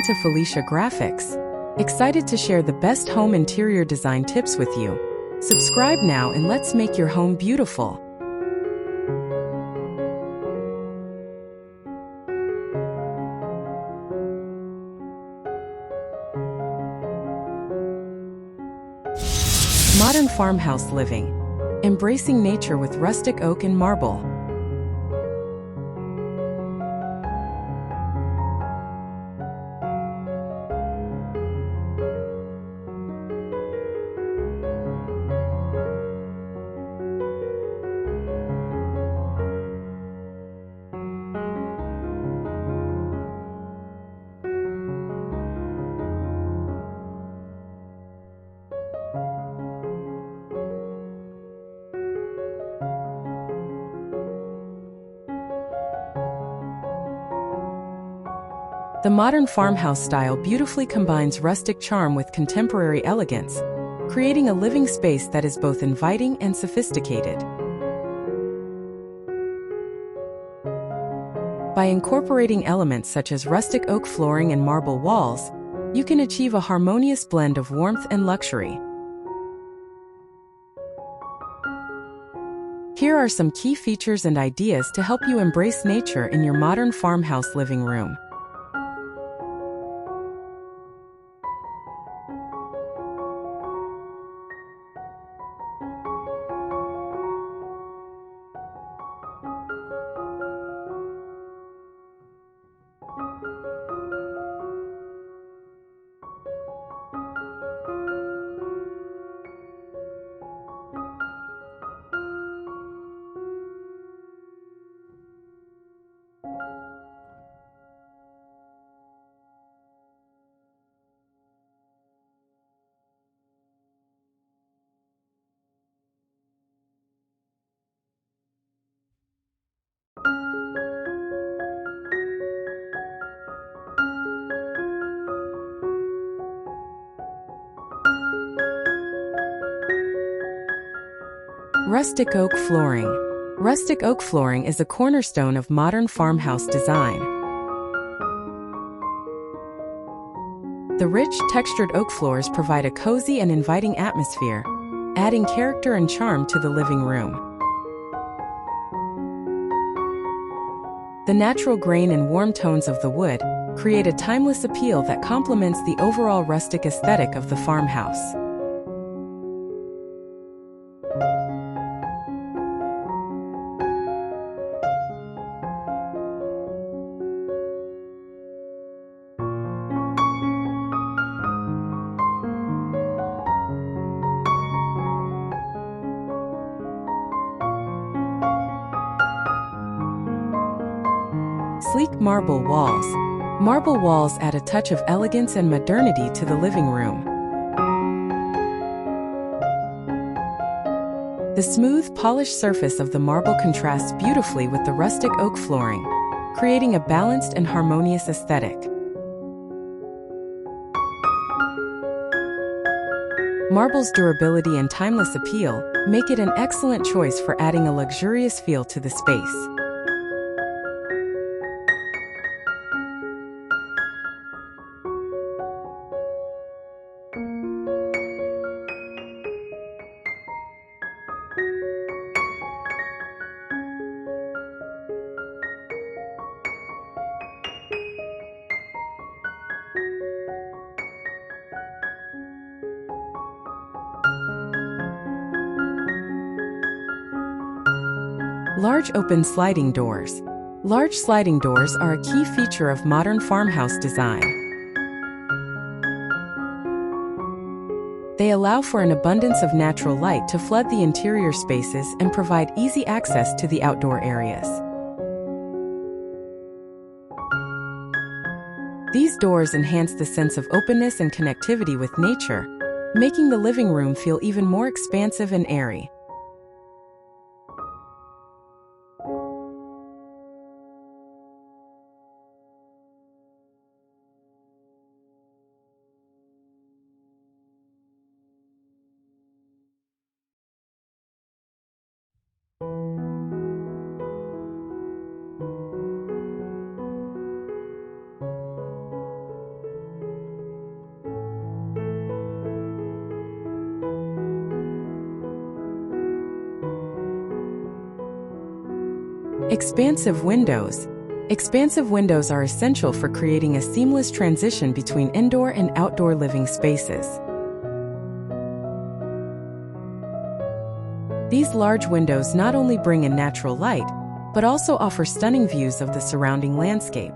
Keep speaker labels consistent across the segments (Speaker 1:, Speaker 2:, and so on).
Speaker 1: to Felicia Graphics. Excited to share the best home interior design tips with you. Subscribe now and let's make your home beautiful. Modern farmhouse living. Embracing nature with rustic oak and marble. The modern farmhouse style beautifully combines rustic charm with contemporary elegance, creating a living space that is both inviting and sophisticated. By incorporating elements such as rustic oak flooring and marble walls, you can achieve a harmonious blend of warmth and luxury. Here are some key features and ideas to help you embrace nature in your modern farmhouse living room. Rustic oak flooring. Rustic oak flooring is a cornerstone of modern farmhouse design. The rich, textured oak floors provide a cozy and inviting atmosphere, adding character and charm to the living room. The natural grain and warm tones of the wood create a timeless appeal that complements the overall rustic aesthetic of the farmhouse. Sleek marble walls. Marble walls add a touch of elegance and modernity to the living room. The smooth, polished surface of the marble contrasts beautifully with the rustic oak flooring, creating a balanced and harmonious aesthetic. Marble's durability and timeless appeal make it an excellent choice for adding a luxurious feel to the space. Large open sliding doors. Large sliding doors are a key feature of modern farmhouse design. They allow for an abundance of natural light to flood the interior spaces and provide easy access to the outdoor areas. These doors enhance the sense of openness and connectivity with nature, making the living room feel even more expansive and airy. Expansive windows. Expansive windows are essential for creating a seamless transition between indoor and outdoor living spaces. These large windows not only bring in natural light, but also offer stunning views of the surrounding landscape.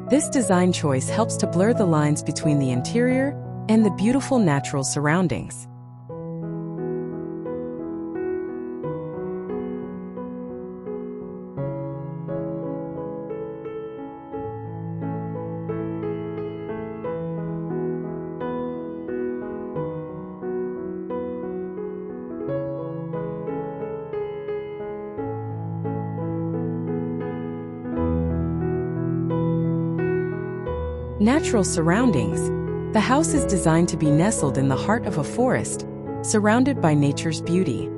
Speaker 1: This design choice helps to blur the lines between the interior and the beautiful natural surroundings. Natural surroundings. The house is designed to be nestled in the heart of a forest, surrounded by nature's beauty.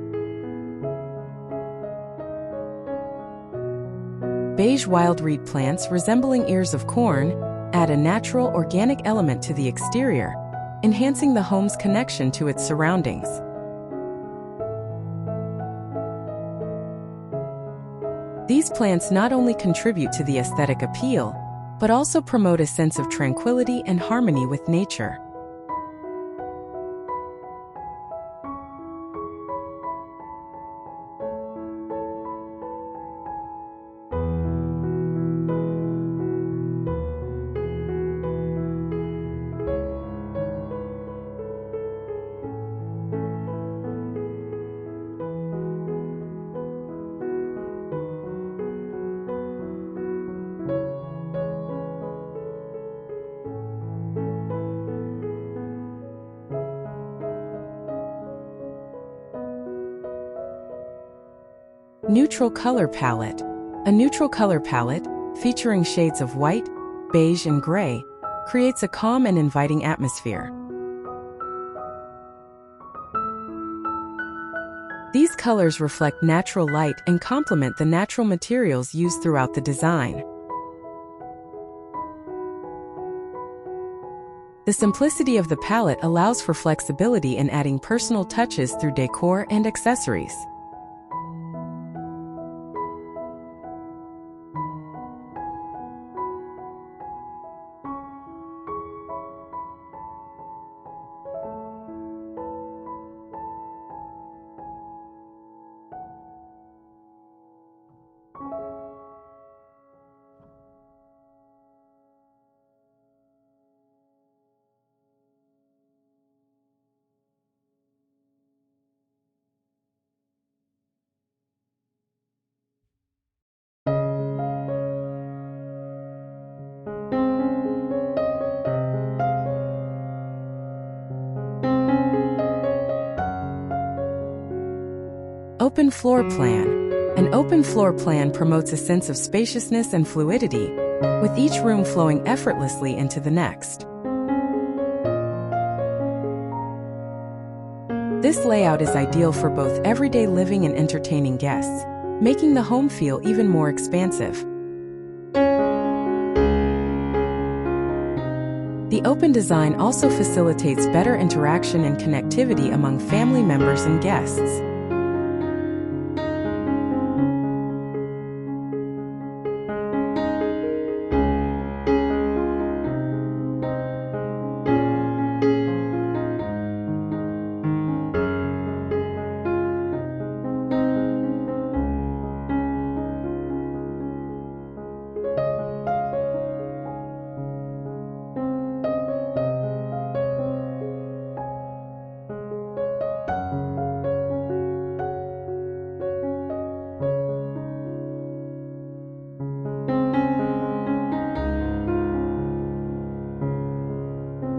Speaker 1: Beige wild reed plants resembling ears of corn add a natural organic element to the exterior, enhancing the home's connection to its surroundings. These plants not only contribute to the aesthetic appeal, but also promote a sense of tranquility and harmony with nature. Neutral color palette. A neutral color palette, featuring shades of white, beige, and gray, creates a calm and inviting atmosphere. These colors reflect natural light and complement the natural materials used throughout the design. The simplicity of the palette allows for flexibility in adding personal touches through decor and accessories. Open floor plan. An open floor plan promotes a sense of spaciousness and fluidity, with each room flowing effortlessly into the next. This layout is ideal for both everyday living and entertaining guests, making the home feel even more expansive. The open design also facilitates better interaction and connectivity among family members and guests.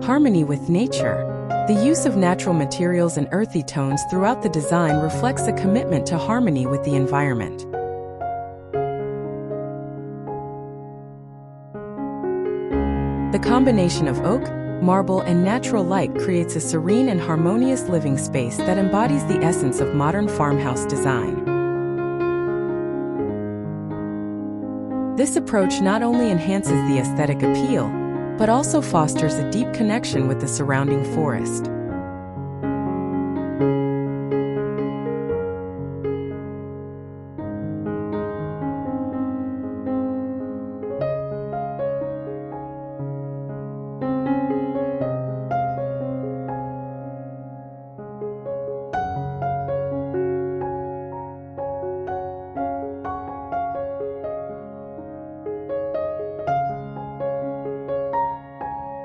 Speaker 1: Harmony with nature. The use of natural materials and earthy tones throughout the design reflects a commitment to harmony with the environment. The combination of oak, marble, and natural light creates a serene and harmonious living space that embodies the essence of modern farmhouse design. This approach not only enhances the aesthetic appeal, but also fosters a deep connection with the surrounding forest.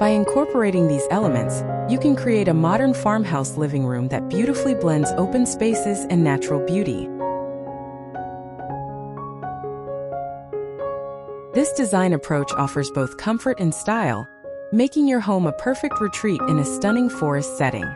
Speaker 1: By incorporating these elements, you can create a modern farmhouse living room that beautifully blends open spaces and natural beauty. This design approach offers both comfort and style, making your home a perfect retreat in a stunning forest setting.